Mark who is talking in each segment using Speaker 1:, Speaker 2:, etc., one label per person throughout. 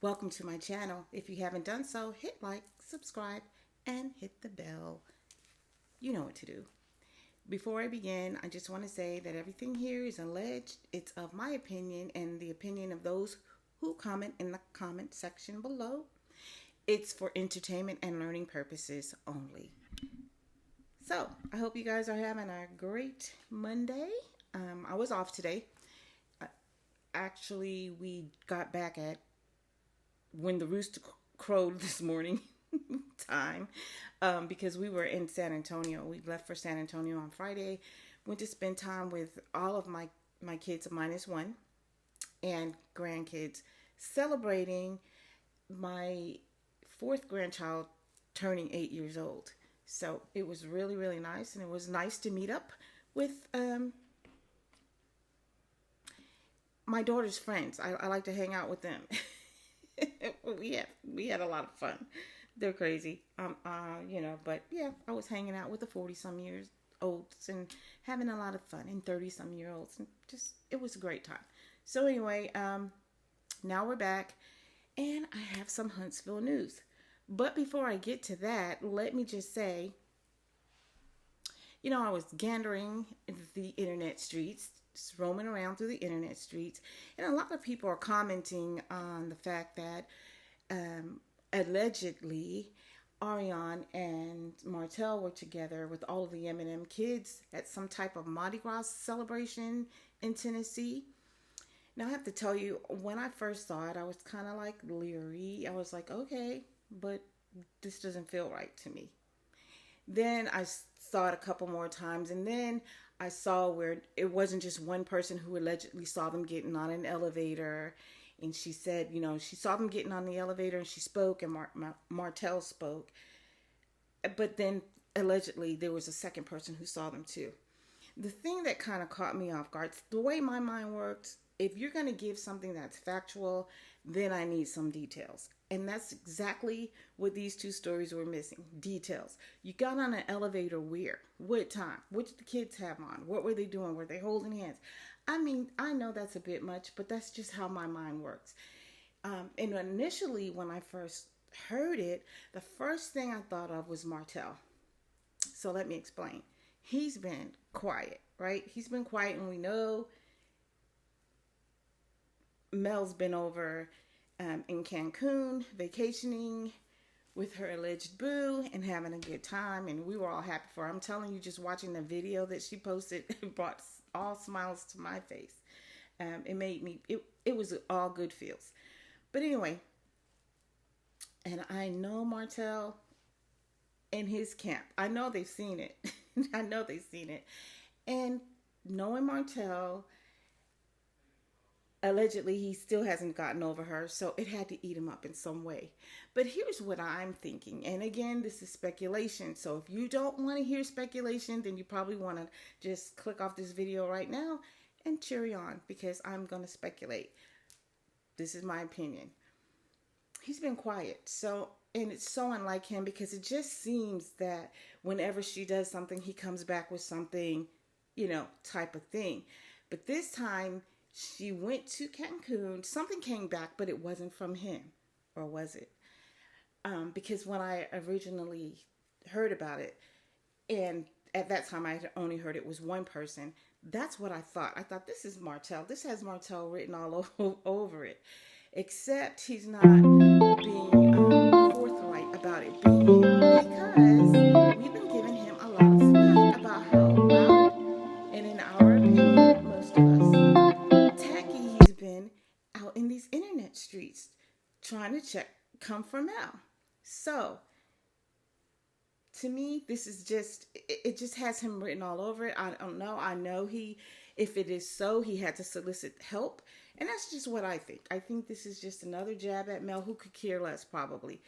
Speaker 1: Welcome to my channel. If you haven't done so, hit like, subscribe, and hit the bell. You know what to do. Before I begin, I just want to say that everything here is alleged. It's of my opinion and the opinion of those who comment in the comment section below. It's for entertainment and learning purposes only. So, I hope you guys are having a great Monday. I was off today. Actually, we got back at when the rooster crowed this morning time because we were in San Antonio. We left for San Antonio on Friday. Went to spend time with all of my kids minus one and grandkids, celebrating my fourth grandchild turning 8 years old. So it was really, really nice, and it was nice to meet up with my daughter's friends. I like to hang out with them. we had a lot of fun. They're crazy, but yeah, I was hanging out with the 40-some years olds and having a lot of fun, and 30-some year olds, and just it was a great time. So anyway, now we're back, and I have some Huntsville news. But before I get to that, let me just say, I was gandering the internet streets, just roaming around through the internet streets, and a lot of people are commenting on the fact that allegedly Ariane and Martell were together with all of the Eminem kids at some type of Mardi Gras celebration in Tennessee. Now I have to tell you, when I first saw it, I was kind of like leery. I was like, okay, but this doesn't feel right to me. Then I saw it a couple more times, and then I saw where it wasn't just one person who allegedly saw them getting on an elevator. And she said, she saw them getting on the elevator and she spoke, and Martell spoke. But then allegedly there was a second person who saw them too. The thing that kind of caught me off guard, the way my mind works, if you're going to give something that's factual, then I need some details. And that's exactly what these two stories were missing. Details. You got on an elevator where? What time? What did the kids have on? What were they doing? Were they holding hands? I mean, I know that's a bit much, but that's just how my mind works. And initially, when I first heard it, the first thing I thought of was Martell. So let me explain. He's been quiet, right? He's been quiet, and we know Mel's been over in Cancun vacationing with her alleged boo and having a good time, and we were all happy for her. I'm telling you, just watching the video that she posted brought all smiles to my face. It made me, it was all good feels. But anyway, and I know Martell and his camp. I know they've seen it. I know they've seen it. And knowing Martell, allegedly, he still hasn't gotten over her, so it had to eat him up in some way. But here's what I'm thinking. And again, this is speculation. So if you don't want to hear speculation, then you probably want to just click off this video right now and cheery on, because I'm going to speculate. This is my opinion. He's been quiet. And it's so unlike him, because it just seems that whenever she does something, he comes back with something, type of thing. But this time, she went to Cancun. Something came back, but it wasn't from him. Or was it? Because when I originally heard about it, and at that time I had only heard it was one person, that's what I thought. I thought, this is Martell. This has Martell written all over it. Except he's not being forthright about it being him, because we've been giving him a lot of slack about how loud, and in our opinion, most of us, tacky he's been out in these internet streets trying to come for Mel. So to me, this is it just has him written all over it. I don't know. I know if it is so, he had to solicit help. And that's just what I think. I think this is just another jab at Mel, who could care less probably.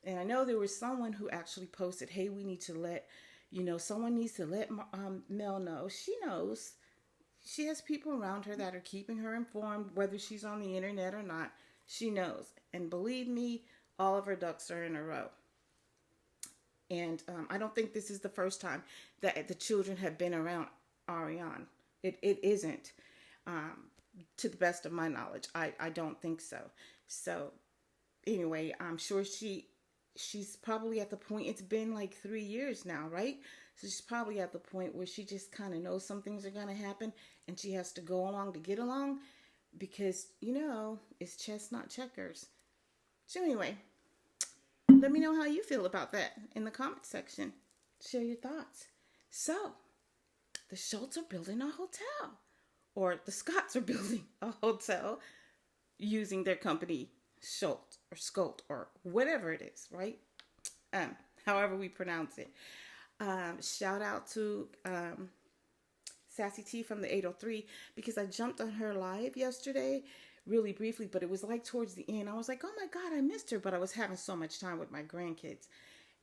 Speaker 1: And I know there was someone who actually posted, hey, we need to let, someone needs to let Mel know. She knows. She has people around her that are keeping her informed, whether she's on the internet or not. She knows. And believe me, all of her ducks are in a row. And I don't think this is the first time that the children have been around Ariane. It isn't. To the best of my knowledge, I don't think so. So anyway, I'm sure she's probably at the point, it's been like 3 years now, right? So she's probably at the point where she just kind of knows some things are going to happen and she has to go along to get along because, it's chess, not checkers. So anyway, let me know how you feel about that in the comment section. Share your thoughts. So, the Schultz are building a hotel, or the Scotts are building a hotel using their company Schultz or Scolt or whatever it is, right? However we pronounce it. Shout out to Sassy T from the 803 because I jumped on her live yesterday really briefly, but it was like towards the end. I was like, oh my God, I missed her, but I was having so much time with my grandkids.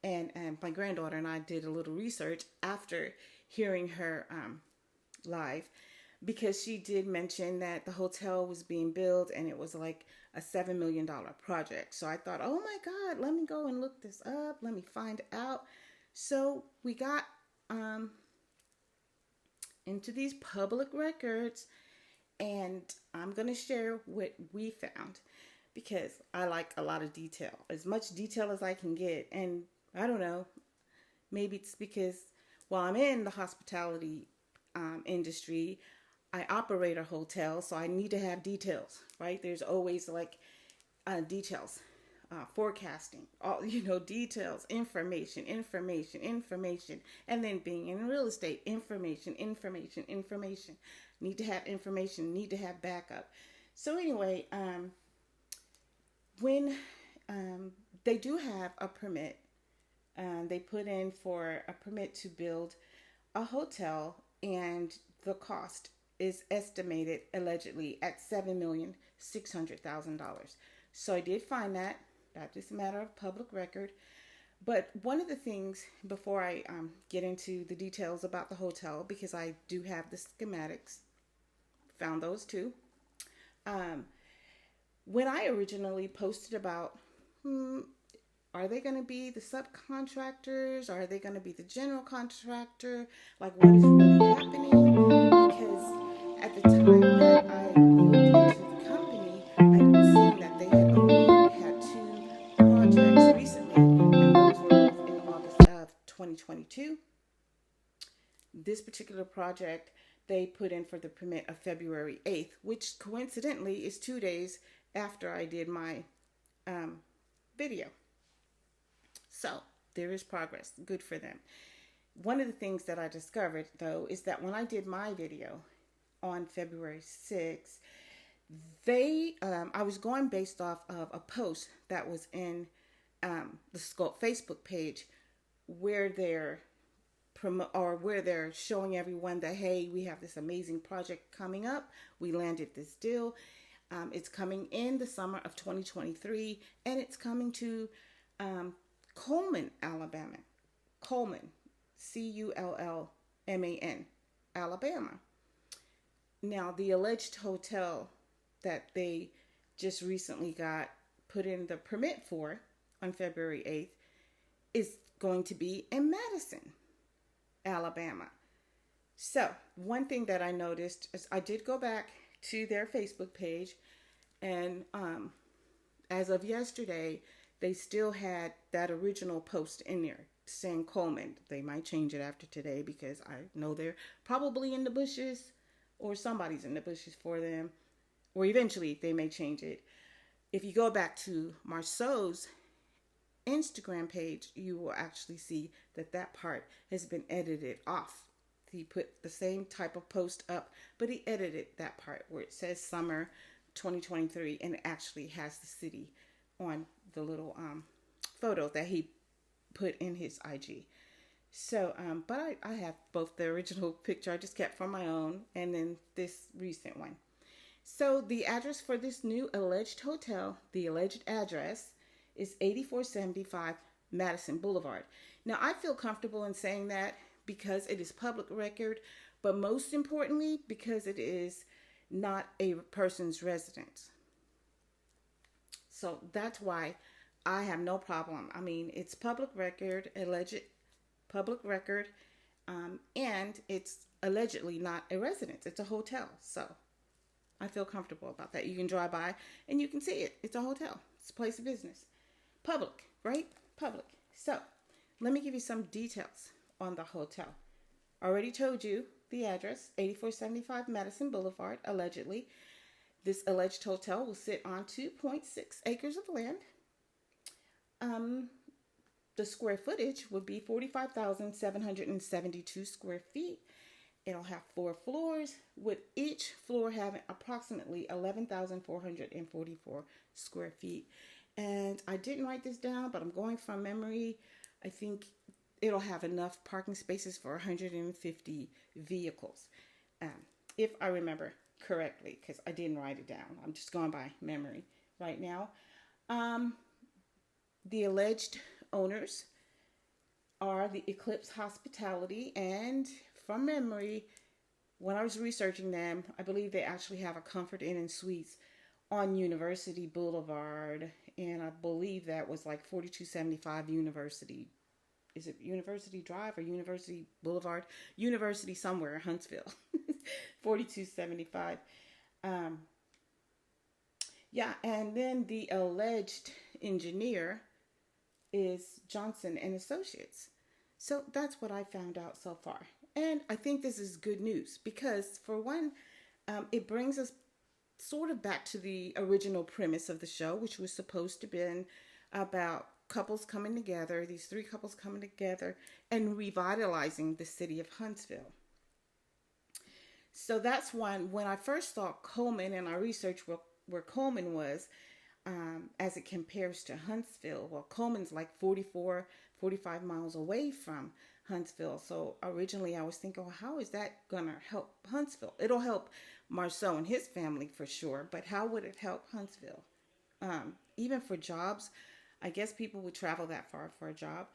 Speaker 1: And my granddaughter and I did a little research after hearing her live because she did mention that the hotel was being built and it was like a $7 million project. So I thought, oh my God, let me go and look this up. Let me find out. So we got into these public records, and I'm going to share what we found because I like a lot of detail, as much detail as I can get. And I don't know, maybe it's because while I'm in the hospitality industry, I operate a hotel, so I need to have details, right? There's always like details. Forecasting, all details, information, and then being in real estate, information. Need to have information, need to have backup. So anyway, when they do have a permit, they put in for a permit to build a hotel, and the cost is estimated allegedly at $7,600,000. So I did find that. That's just a matter of public record. But one of the things, before I get into the details about the hotel, because I do have the schematics, found those too. When I originally posted about, are they going to be the subcontractors? Are they going to be the general contractor? Like, what is really happening? Because at the time that I looked into the company, I'd seen that they had only had 2 projects recently, and those were both in August of 2022. This particular project, they put in for the permit of February 8th, which coincidentally is 2 days after I did my video. So there is progress. Good for them. One of the things that I discovered, though, is that when I did my video on February 6th, I was going based off of a post that was in the Scope Facebook page where they're showing everyone that, hey, we have this amazing project coming up. We landed this deal. It's coming in the summer of 2023, and it's coming to Cullman, Alabama. Cullman, Cullman, Alabama. Now, the alleged hotel that they just recently got put in the permit for on February 8th is going to be in Madison, Alabama. So, one thing that I noticed is I did go back to their Facebook page, and as of yesterday, they still had that original post in there saying Coleman. They might change it after today because I know they're probably in the bushes, or somebody's in the bushes for them, or eventually they may change it. If you go back to Marceau's Instagram page, you will actually see that that part has been edited off. He put the same type of post up, but he edited that part where it says summer 2023, and it actually has the city on the little photo that he put in his IG. So, but I have both the original picture I just kept from my own and then this recent one. So the address for this new alleged hotel, the alleged address, is 8475 Madison Boulevard. Now, I feel comfortable in saying that because it is public record, but most importantly, because it is not a person's residence. So that's why I have no problem. I mean, it's public record, alleged public record, and it's allegedly not a residence. It's a hotel. So I feel comfortable about that. You can drive by and you can see it. It's a hotel. It's a place of business. Public, right? Public. So, let me give you some details on the hotel. I already told you the address, 8475 Madison Boulevard, allegedly. This alleged hotel will sit on 2.6 acres of land. Um, the square footage would be 45,772 square feet. It'll have 4 floors, with each floor having approximately 11,444 square feet. And I didn't write this down, but I'm going from memory. I think it'll have enough parking spaces for 150 vehicles, if I remember correctly, because I didn't write it down. I'm just going by memory right now. Um, the alleged owners are the Eclipse Hospitality, and from memory, when I was researching them, I believe they actually have a Comfort Inn and Suites on University Boulevard, and I believe that was like 4275 University. Is it University Drive or University Boulevard? University somewhere, Huntsville. 4275. Yeah, and then the alleged engineer is Johnson and Associates. So that's what I found out so far. And I think this is good news because, for one, it brings us sort of back to the original premise of the show, which was supposed to be about couples coming together, these 3 couples coming together and revitalizing the city of Huntsville. So that's one. When I first saw Coleman and I researched where Coleman was, as it compares to Huntsville. Well, Coleman's like 44, 45 miles away from Huntsville. So originally I was thinking, well, how is that going to help Huntsville? It'll help Marceau and his family for sure, but how would it help Huntsville? Even for jobs, I guess people would travel that far for a job.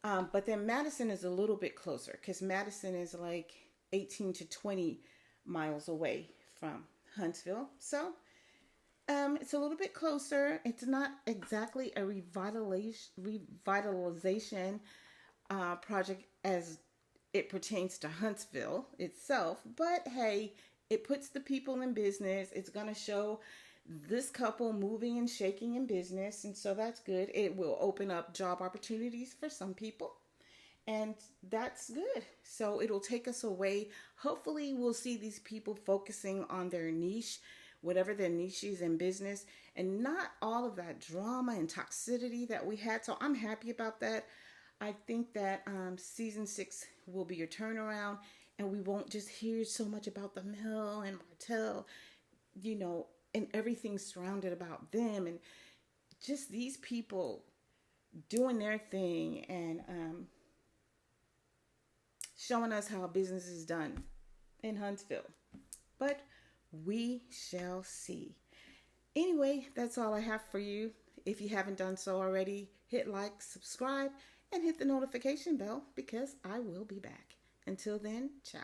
Speaker 1: But then Madison is a little bit closer because Madison is like 18 to 20 miles away from Huntsville. So it's a little bit closer. It's not exactly a revitalization project as it pertains to Huntsville itself. But hey, it puts the people in business. It's going to show this couple moving and shaking in business. And so that's good. It will open up job opportunities for some people. And that's good. So it'll take us away. Hopefully we'll see these people focusing on their niche, whatever their niche is in business, and not all of that drama and toxicity that we had. So I'm happy about that. I think that season 6 will be your turnaround, and we won't just hear so much about the Mill and Martell, and everything surrounded about them, and just these people doing their thing and showing us how business is done in Huntsville. But we shall see. Anyway, that's all I have for you. If you haven't done so already, hit like, subscribe, and hit the notification bell because I will be back. Until then, ciao.